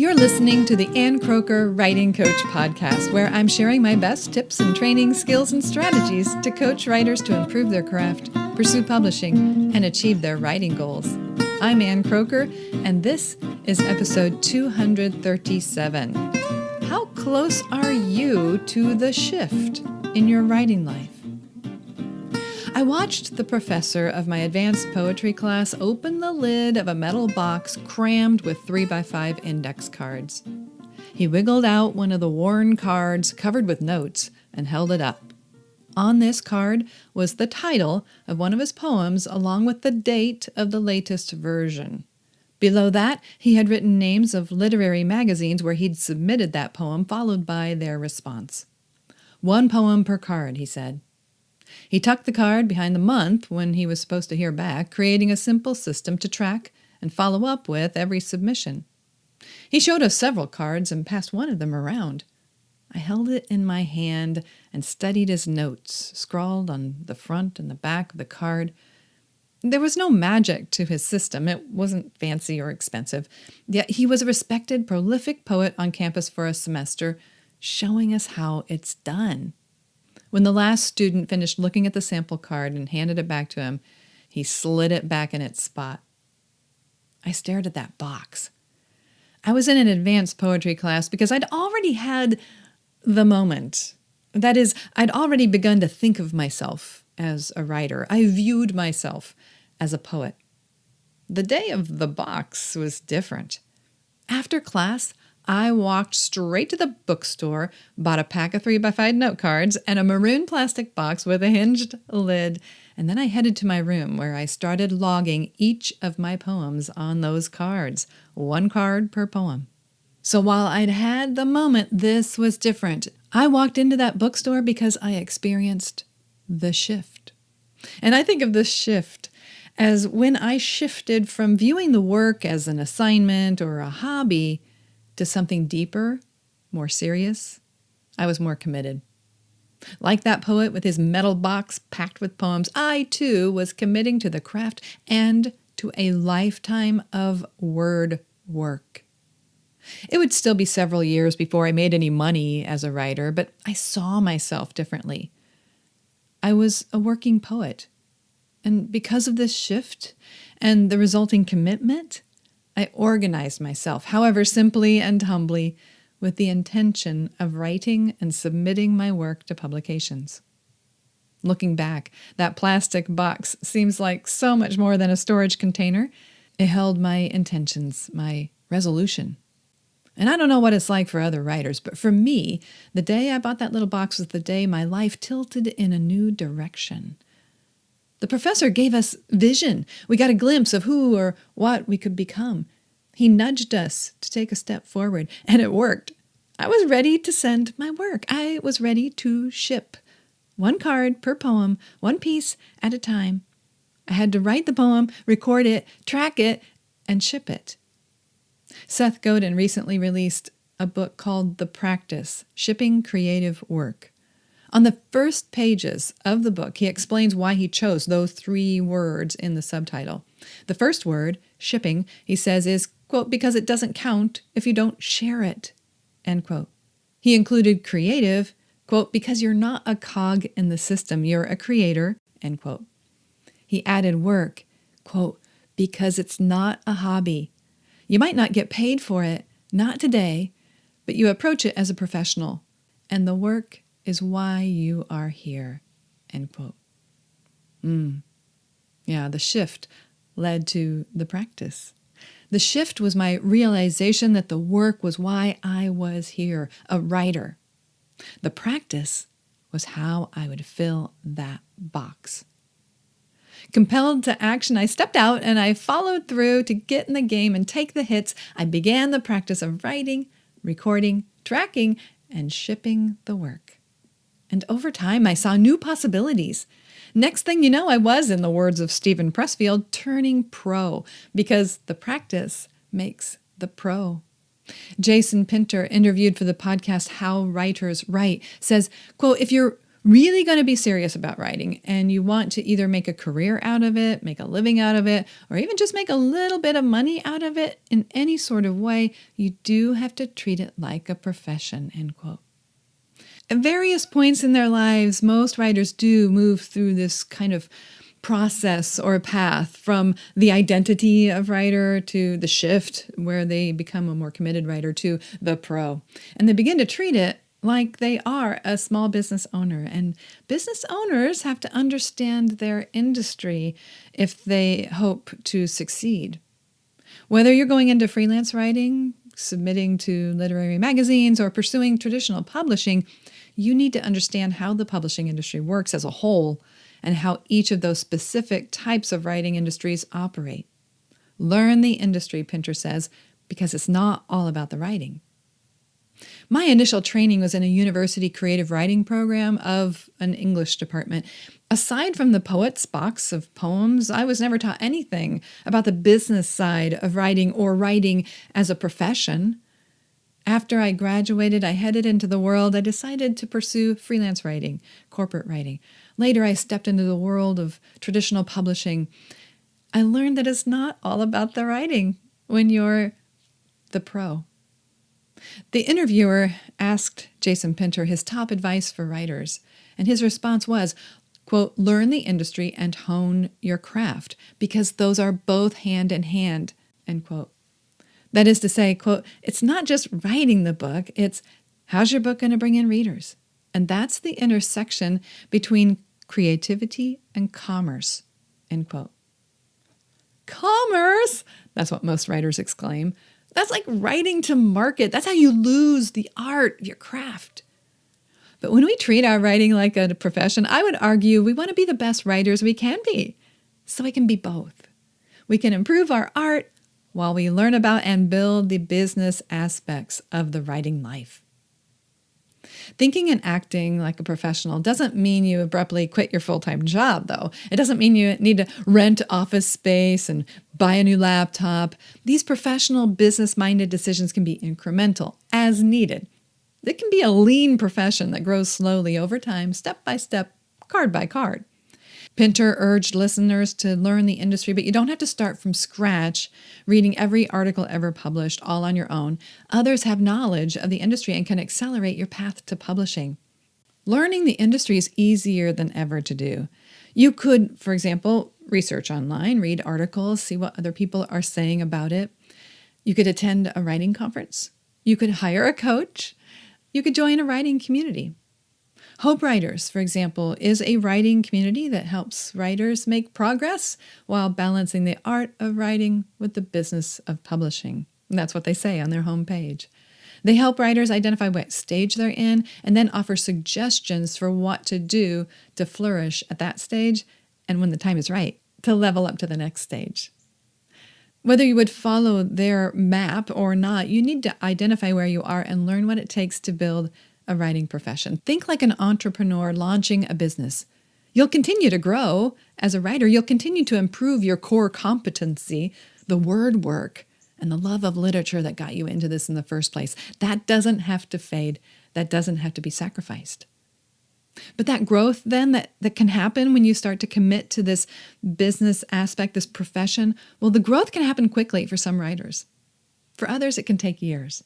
You're listening to the Ann Croker Writing Coach podcast, where I'm sharing my best tips and training, skills, and strategies to coach writers to improve their craft, pursue publishing, and achieve their writing goals. I'm Ann Croker, and this is episode 237. How close are you to the shift in your writing life? I watched the professor of my advanced poetry class open the lid of a metal box crammed with 3x5 index cards. He wiggled out one of the worn cards covered with notes and held it up. On this card was the title of one of his poems along with the date of the latest version. Below that, he had written names of literary magazines where he'd submitted that poem, followed by their response. 1 poem per card, he said. He tucked the card behind the month when he was supposed to hear back, creating a simple system to track and follow up with every submission. He showed us several cards and passed one of them around. I held it in my hand and studied his notes, scrawled on the front and the back of the card. There was no magic to his system. It wasn't fancy or expensive. Yet he was a respected, prolific poet on campus for a semester, showing us how it's done. When the last student finished looking at the sample card and handed it back to him, he slid it back in its spot. I stared at that box. I was in an advanced poetry class because I'd already had the moment. That is, I'd already begun to think of myself as a writer. I viewed myself as a poet. The day of the box was different. After class, I walked straight to the bookstore, bought a pack of 3x5 note cards and a maroon plastic box with a hinged lid, and then I headed to my room where I started logging each of my poems on those cards, 1 card per poem. So while I'd had the moment, this was different. I walked into that bookstore because I experienced the shift. And I think of this shift as when I shifted from viewing the work as an assignment or a hobby to something deeper, more serious. I was more committed. Like that poet with his metal box packed with poems, I too was committing to the craft and to a lifetime of word work. It would still be several years before I made any money as a writer, but I saw myself differently. I was a working poet. And because of this shift and the resulting commitment, I organized myself, however simply and humbly, with the intention of writing and submitting my work to publications. Looking back, that plastic box seems like so much more than a storage container. It held my intentions, my resolution. And I don't know what it's like for other writers, but for me, the day I bought that little box was the day my life tilted in a new direction. The professor gave us vision. We got a glimpse of who or what we could become. He nudged us to take a step forward, and it worked. I was ready to send my work. I was ready to ship. 1 card per poem, 1 piece at a time. I had to write the poem, record it, track it, and ship it. Seth Godin recently released a book called The Practice, Shipping Creative Work. On the first pages of the book, he explains why he chose those 3 words in the subtitle. The first word, shipping, he says is, quote, because it doesn't count if you don't share it, end quote. He included creative, quote, because you're not a cog in the system, you're a creator, end quote. He added work, quote, because it's not a hobby. You might not get paid for it, not today, but you approach it as a professional, and the work is why you are here, end quote. Yeah, the shift led to the practice. The shift was my realization that the work was why I was here, a writer. The practice was how I would fill that box. Compelled to action, I stepped out and I followed through to get in the game and take the hits. I began the practice of writing, recording, tracking, and shipping the work. And over time, I saw new possibilities. Next thing you know, I was, in the words of Stephen Pressfield, turning pro, because the practice makes the pro. Jason Pinter, interviewed for the podcast How Writers Write, says, quote, if you're really going to be serious about writing and you want to either make a career out of it, make a living out of it, or even just make a little bit of money out of it in any sort of way, you do have to treat it like a profession, end quote. At various points in their lives, most writers do move through this kind of process or path from the identity of writer to the shift where they become a more committed writer to the pro. And they begin to treat it like they are a small business owner. And business owners have to understand their industry if they hope to succeed. Whether you're going into freelance writing, submitting to literary magazines, or pursuing traditional publishing, you need to understand how the publishing industry works as a whole and how each of those specific types of writing industries operate. Learn the industry, Pinter says, because it's not all about the writing. My initial training was in a university creative writing program of an English department. Aside from the poet's box of poems, I was never taught anything about the business side of writing or writing as a profession. After I graduated, I headed into the world. I decided to pursue freelance writing, corporate writing. Later, I stepped into the world of traditional publishing. I learned that it's not all about the writing when you're the pro. The interviewer asked Jason Pinter his top advice for writers, and his response was, quote, learn the industry and hone your craft, because those are both hand in hand, end quote. That is to say, quote, it's not just writing the book, it's how's your book going to bring in readers? And that's the intersection between creativity and commerce, end quote. Commerce? That's what most writers exclaim. That's like writing to market. That's how you lose the art, your craft. But when we treat our writing like a profession, I would argue we want to be the best writers we can be. So we can be both. We can improve our art while we learn about and build the business aspects of the writing life. Thinking and acting like a professional doesn't mean you abruptly quit your full-time job, though. It doesn't mean you need to rent office space and buy a new laptop. These professional, business-minded decisions can be incremental, as needed. It can be a lean profession that grows slowly over time, step by step, card by card. Pinter urged listeners to learn the industry, but you don't have to start from scratch, reading every article ever published all on your own. Others have knowledge of the industry and can accelerate your path to publishing. Learning the industry is easier than ever to do. You could, for example, research online, read articles, see what other people are saying about it. You could attend a writing conference. You could hire a coach. You could join a writing community. Hope Writers, for example, is a writing community that helps writers make progress while balancing the art of writing with the business of publishing. And that's what they say on their homepage. They help writers identify what stage they're in and then offer suggestions for what to do to flourish at that stage and, when the time is right, to level up to the next stage. Whether you would follow their map or not, you need to identify where you are and learn what it takes to build a writing profession. Think like an entrepreneur launching a business. You'll continue to grow as a writer. You'll continue to improve your core competency, the word work, and the love of literature that got you into this in the first place. That doesn't have to fade. That doesn't have to be sacrificed. But that growth then that can happen when you start to commit to this business aspect, this profession, well, the growth can happen quickly for some writers. For others, it can take years.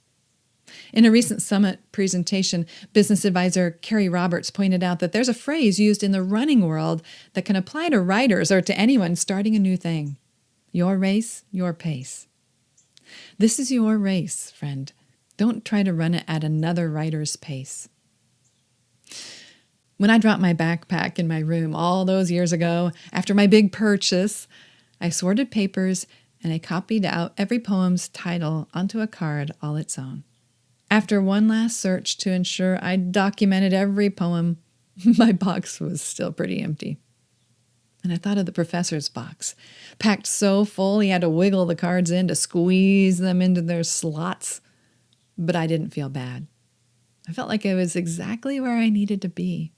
In a recent summit presentation, business advisor Carrie Roberts pointed out that there's a phrase used in the running world that can apply to writers or to anyone starting a new thing. Your race, your pace. This is your race, friend. Don't try to run it at another writer's pace. When I dropped my backpack in my room all those years ago, after my big purchase, I sorted papers and I copied out every poem's title onto a card all its own. After one last search to ensure I'd documented every poem, my box was still pretty empty. And I thought of the professor's box, packed so full he had to wiggle the cards in to squeeze them into their slots. But I didn't feel bad. I felt like I was exactly where I needed to be.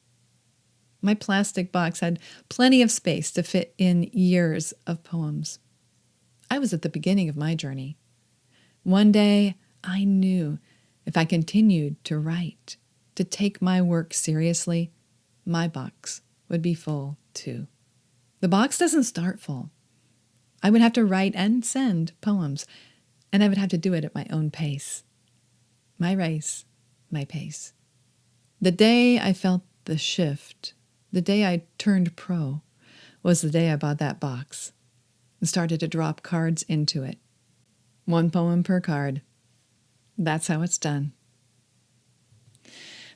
My plastic box had plenty of space to fit in years of poems. I was at the beginning of my journey. One day, I knew if I continued to write, to take my work seriously, my box would be full too. The box doesn't start full. I would have to write and send poems, and I would have to do it at my own pace. My race, my pace. The day I felt the shift, the day I turned pro, was the day I bought that box and started to drop cards into it. 1 poem per card. That's how it's done.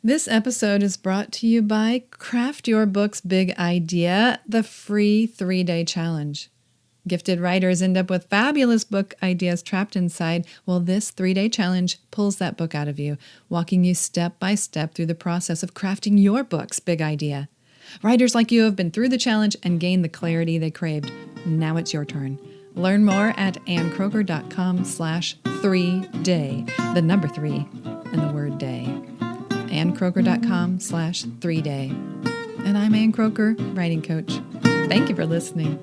This episode is brought to you by Craft Your Book's Big Idea, the free 3-day challenge. Gifted writers end up with fabulous book ideas trapped inside. Well, this 3-day challenge pulls that book out of you, walking you step by step through the process of crafting your book's big idea. Writers like you have been through the challenge and gained the clarity they craved. Now it's your turn. Learn more at anncroker.com/3day, the number 3 and the word day. anncroker.com/3day. And I'm Ann Croker, writing coach. Thank you for listening.